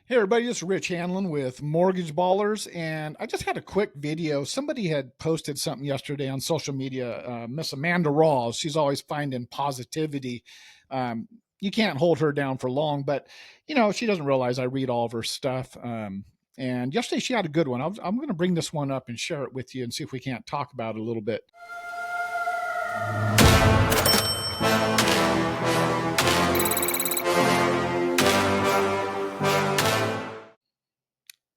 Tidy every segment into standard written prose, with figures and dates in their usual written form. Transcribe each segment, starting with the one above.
Hey everybody, this is Rich Hanlin with Mortgage Ballers, and I just had a quick video. Somebody had posted something yesterday on social media. Miss Amanda Rawls, she's always finding positivity. Um, you can't hold her down for long, but she doesn't realize I read all of her stuff. And yesterday she had a good one. I'm going to bring this one up and share it with you and see if we can't talk about it a little bit.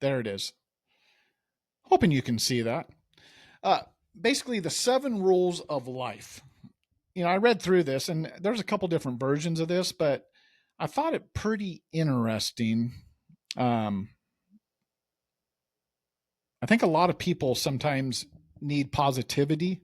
There it is. Hoping you can see that. Uh, Basically, the 7 rules of life. I read through this and there's a couple different versions of this, but I thought it pretty interesting. Um, I think a lot of people sometimes need positivity.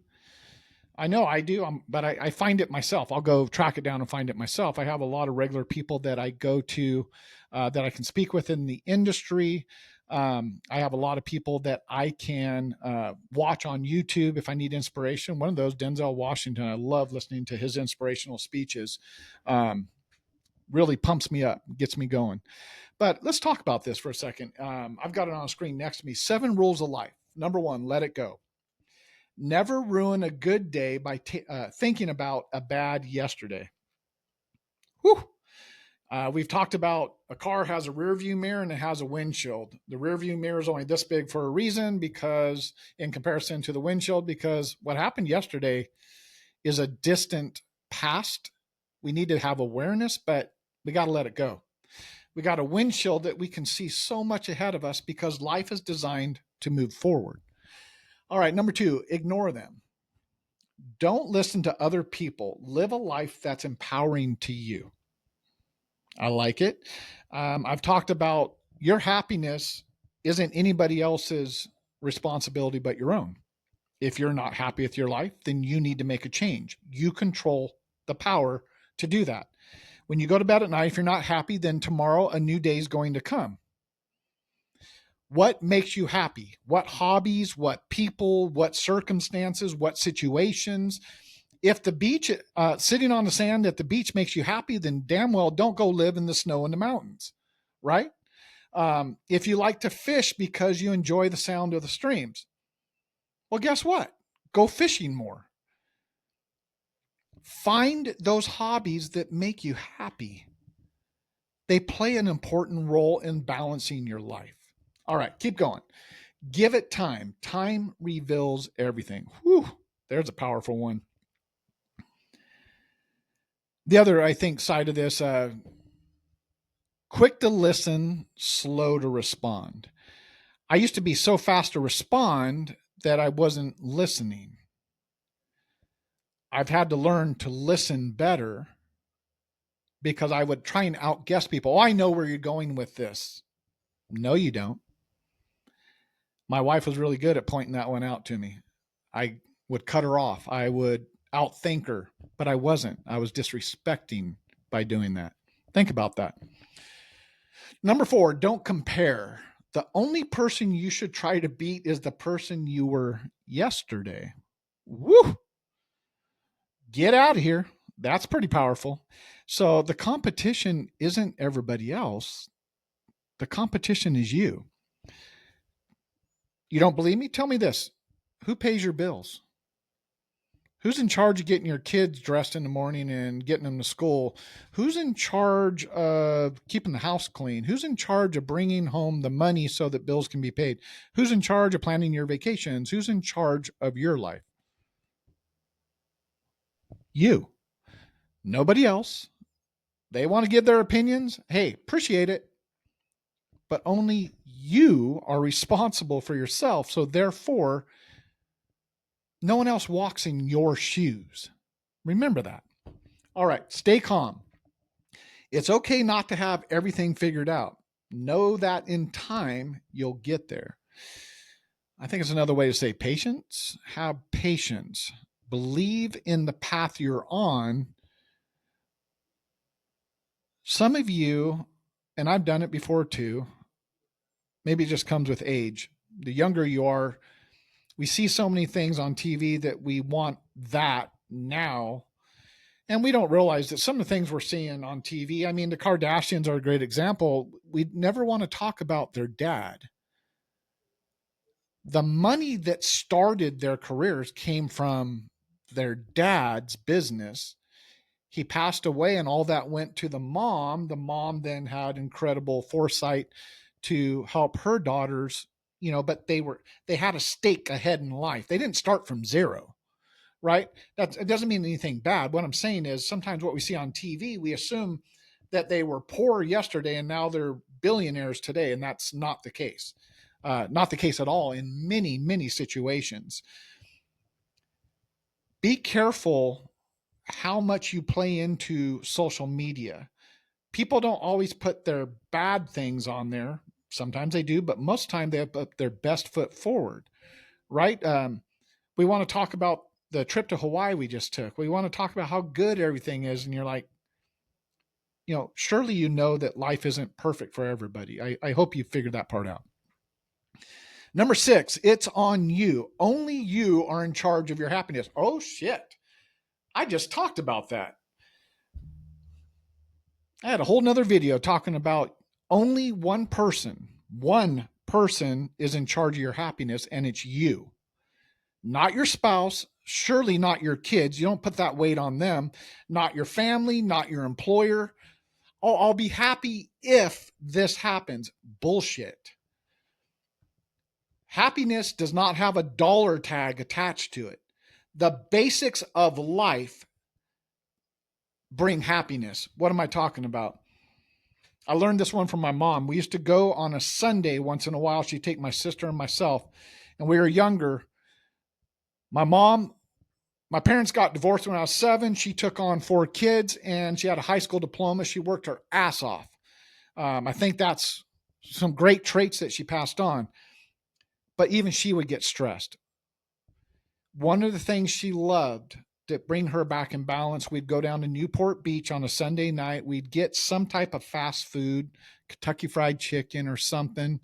I know I do, but I find it myself. I'll go track it down and find it myself. I have a lot of regular people that I go to that I can speak with in the industry. I have a lot of people that I can watch on YouTube if I need inspiration. One of those, Denzel Washington, I love listening to his inspirational speeches. Really pumps me up, gets me going. But let's talk about this for a second. I've got it on a screen next to me. 7 rules of life. Number 1, let it go. Never ruin a good day by thinking about a bad yesterday. Whew. We've talked about a car has a rear view mirror and it has a windshield. The rear view mirror is only this big for a reason, because in comparison to the windshield, because what happened yesterday is a distant past. We need to have awareness, but we got to let it go. We got a windshield that we can see so much ahead of us because life is designed to move forward. All right, number 2, ignore them. Don't listen to other people. Live a life that's empowering to you. I like it. I've talked about your happiness isn't anybody else's responsibility but your own. If you're not happy with your life, then you need to make a change. You control the power to do that. When you go to bed at night, if you're not happy, then tomorrow a new day is going to come. What makes you happy? What hobbies, what people, what circumstances, what situations? If the beach, sitting on the sand at the beach makes you happy, then damn well don't go live in the snow in the mountains, right? If you like to fish because you enjoy the sound of the streams, well, guess what? Go fishing more. Find those hobbies that make you happy. They play an important role in balancing your life. All right, keep going. Give it time. Time reveals everything. Whew, there's a powerful one. The other, I think, side of this, quick to listen, slow to respond. I used to be so fast to respond that I wasn't listening. I've had to learn to listen better because I would try and outguess people. Oh, I know where you're going with this. No, you don't. My wife was really good at pointing that one out to me. I would cut her off. I would outthink her, but I wasn't. I was disrespecting by doing that. Think about that. Number 4, don't compare. The only person you should try to beat is the person you were yesterday. Woo! Get out of here. That's pretty powerful. So the competition isn't everybody else. The competition is you. You don't believe me? Tell me this. Who pays your bills? Who's in charge of getting your kids dressed in the morning and getting them to school? Who's in charge of keeping the house clean? Who's in charge of bringing home the money so that bills can be paid? Who's in charge of planning your vacations? Who's in charge of your life? You. Nobody else. They want to give their opinions. Hey, appreciate it. But only you are responsible for yourself. So therefore, no one else walks in your shoes. Remember that. All right, stay calm. It's okay not to have everything figured out. Know that in time, you'll get there. I think it's another way to say patience. Have patience. Believe in the path you're on. Some of you, and I've done it before too, maybe it just comes with age. The younger you are, we see so many things on TV that we want that now. And we don't realize that some of the things we're seeing on TV, I mean, the Kardashians are a great example. We never want to talk about their dad. The money that started their careers came from their dad's business. He passed away and all that went to the mom. The mom then had incredible foresight to help her daughters, but they had a stake ahead in life. They didn't start from zero, right? It doesn't mean anything bad. What I'm saying is sometimes what we see on TV, we assume that they were poor yesterday and now they're billionaires today, and that's not the case. Not the case at all in many, many situations. Be careful how much you play into social media. People don't always put their bad things on there. Sometimes they do, but most of the time they put their best foot forward, right? We want to talk about the trip to Hawaii we just took. We want to talk about how good everything is. And you're like, surely you know that life isn't perfect for everybody. I hope you figured that part out. Number 6, it's on you. Only you are in charge of your happiness. Oh, shit. I just talked about that. I had a whole nother video talking about only one person is in charge of your happiness, and it's you. Not your spouse, surely not your kids. You don't put that weight on them. Not your family, not your employer. Oh, I'll be happy if this happens. Bullshit. Happiness does not have a dollar tag attached to it. The basics of life bring happiness. What am I talking about? I learned this one from my mom. We used to go on a Sunday once in a while. She'd take my sister and myself, and we were younger. My parents got divorced when I was 7. She took on 4 kids, and she had a high school diploma. She worked her ass off. I think that's some great traits that she passed on. But even she would get stressed. One of the things she loved to bring her back in balance, we'd go down to Newport Beach on a Sunday night. We'd get some type of fast food, Kentucky Fried Chicken or something.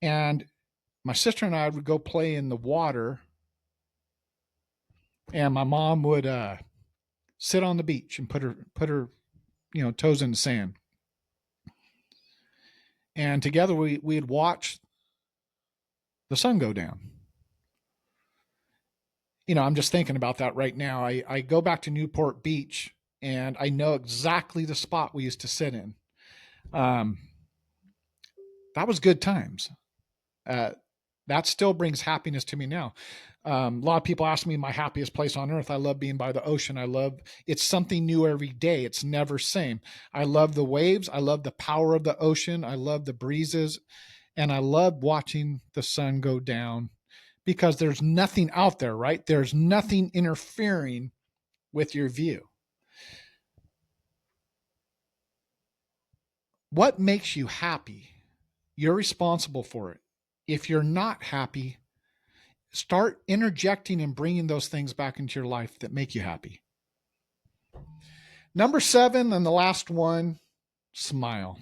And my sister and I would go play in the water. And my mom would sit on the beach and put her toes in the sand. And together we'd watch the sun go down. I'm just thinking about that right now. I go back to Newport Beach and I know exactly the spot we used to sit in. That was good times. That still brings happiness to me now. A lot of people ask me my happiest place on earth. I love being by the ocean. It's something new every day. It's never same. I love the waves. I love the power of the ocean. I love the breezes. And I love watching the sun go down because there's nothing out there, right? There's nothing interfering with your view. What makes you happy? You're responsible for it. If you're not happy, start interjecting and bringing those things back into your life that make you happy. Number 7, and the last one, smile.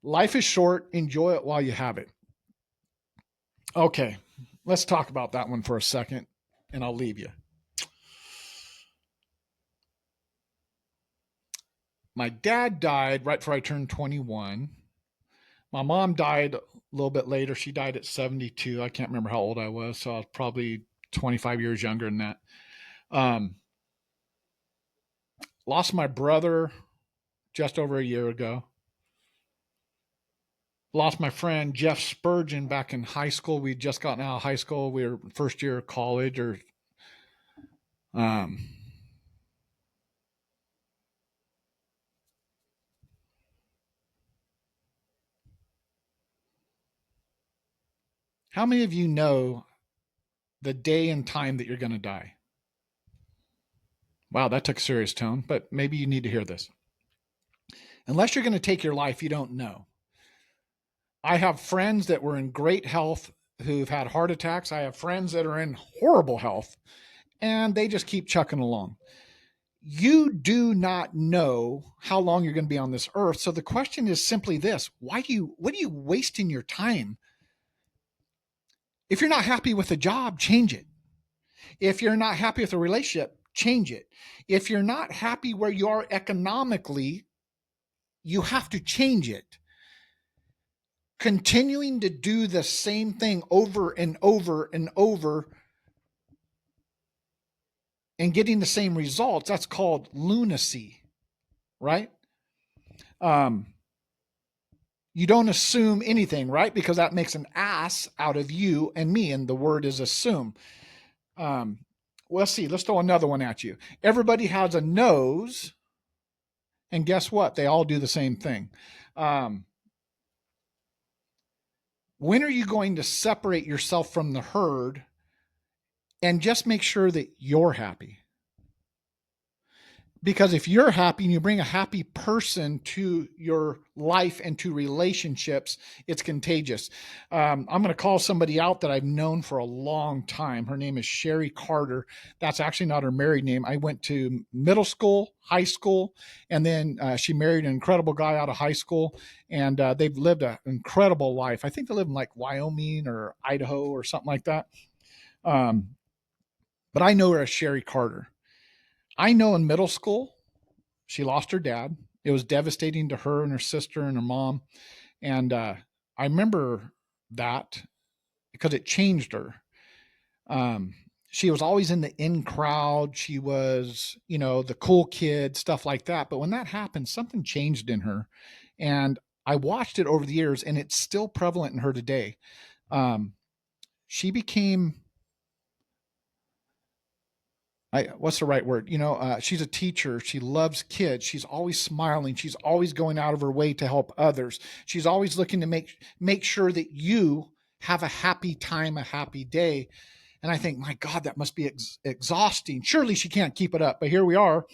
Life is short. Enjoy it while you have it. Okay, let's talk about that one for a second, and I'll leave you. My dad died right before I turned 21. My mom died a little bit later. She died at 72. I can't remember how old I was, so I was probably 25 years younger than that. Lost my brother just over a year ago. Lost my friend Jeff Spurgeon back in high school. We'd just gotten out of high school. We were first year of college, how many of you know the day and time that you're going to die? Wow, that took a serious tone, but maybe you need to hear this. Unless you're going to take your life, you don't know. I have friends that were in great health who've had heart attacks. I have friends that are in horrible health, and they just keep chucking along. You do not know how long you're going to be on this earth. So the question is simply this: what are you wasting your time? If you're not happy with a job, change it. If you're not happy with a relationship, change it. If you're not happy where you are economically, you have to change it. Continuing to do the same thing over and over and over and getting the same results, that's called lunacy, right? You don't assume anything, right? Because that makes an ass out of you and me, and the word is assume. Let's see, let's throw another one at you. Everybody has a nose, and guess what? They all do the same thing. When are you going to separate yourself from the herd and just make sure that you're happy? Because if you're happy and you bring a happy person to your life and to relationships, it's contagious. I'm going to call somebody out that I've known for a long time. Her name is Sherry Carter. That's actually not her married name. I went to middle school, high school, and then she married an incredible guy out of high school. And they've lived an incredible life. I think they live in like Wyoming or Idaho or something like that. But I know her as Sherry Carter. I know in middle school, she lost her dad. It was devastating to her and her sister and her mom. And I remember that because it changed her. She was always in the in crowd. She was, the cool kid, stuff like that. But when that happened, something changed in her. And I watched it over the years, and it's still prevalent in her today. She became what's the right word? She's a teacher. She loves kids. She's always smiling. She's always going out of her way to help others. She's always looking to make sure that you have a happy time, a happy day. And I think, my God, that must be exhausting. Surely she can't keep it up. But here we are.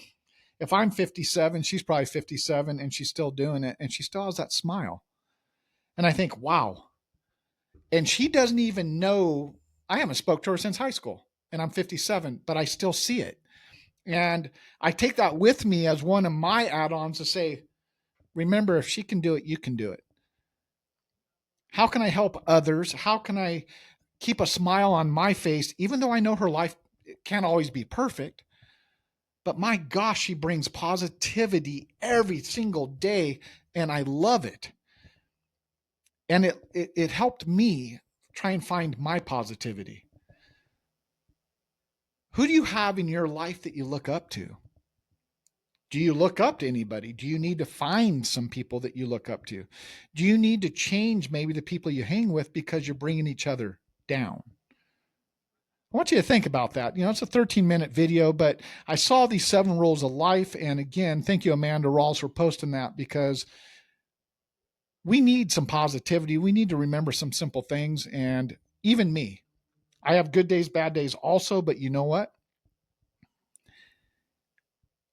If I'm 57, she's probably 57, and she's still doing it, and she still has that smile. And I think, wow. And she doesn't even know. I haven't spoke to her since high school. And I'm 57, but I still see it. And I take that with me as one of my add-ons to say, remember, if she can do it, you can do it. How can I help others? How can I keep a smile on my face, even though I know her life can't always be perfect? But my gosh, she brings positivity every single day, and I love it. And it helped me try and find my positivity. Who do you have in your life that you look up to? Do you look up to anybody? Do you need to find some people that you look up to? Do you need to change maybe the people you hang with because you're bringing each other down? I want you to think about that. It's a 13-minute video, but I saw these 7 rules of life. And again, thank you, Amanda Rawls, for posting that, because we need some positivity. We need to remember some simple things. And even me, I have good days, bad days also, but you know what?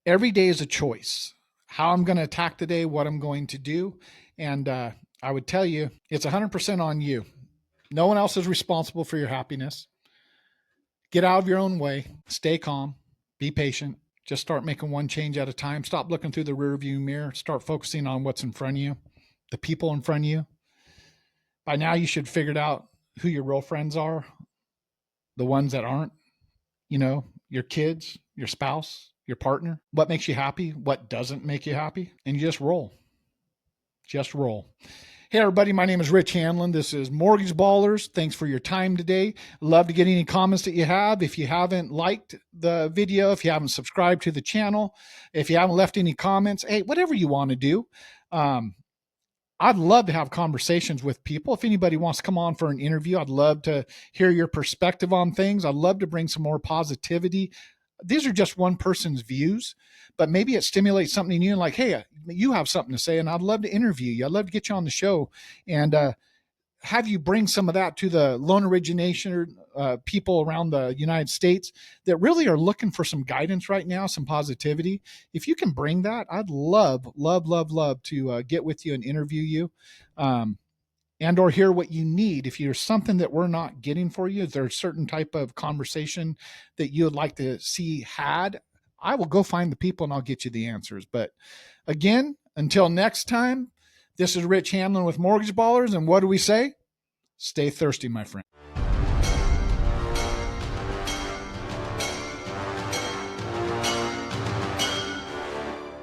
Every day is a choice. How I'm going to attack the day, what I'm going to do. And I would tell you, it's 100% on you. No one else is responsible for your happiness. Get out of your own way. Stay calm. Be patient. Just start making one change at a time. Stop looking through the rearview mirror. Start focusing on what's in front of you, the people in front of you. By now, you should have figured out who your real friends are, the ones that aren't, your kids, your spouse, your partner, what makes you happy, what doesn't make you happy, and you just roll. Just roll. Hey, everybody, my name is Rich Hanlin. This is Mortgage Ballers. Thanks for your time today. Love to get any comments that you have. If you haven't liked the video, if you haven't subscribed to the channel, if you haven't left any comments, hey, whatever you want to do. I'd love to have conversations with people. If anybody wants to come on for an interview, I'd love to hear your perspective on things. I'd love to bring some more positivity. These are just one person's views, but maybe it stimulates something in you, like, hey, you have something to say, and I'd love to interview you. I'd love to get you on the show and have you bring some of that to the loan origination people around the United States that really are looking for some guidance right now, some positivity. If you can bring that, I'd love, love, love, love to get with you and interview you. And or hear what you need. If there's something that we're not getting for you, if there's a certain type of conversation that you would like to see had, I will go find the people and I'll get you the answers. But again, until next time, this is Rich Hanlin with Mortgage Ballers. And what do we say? Stay thirsty, my friend.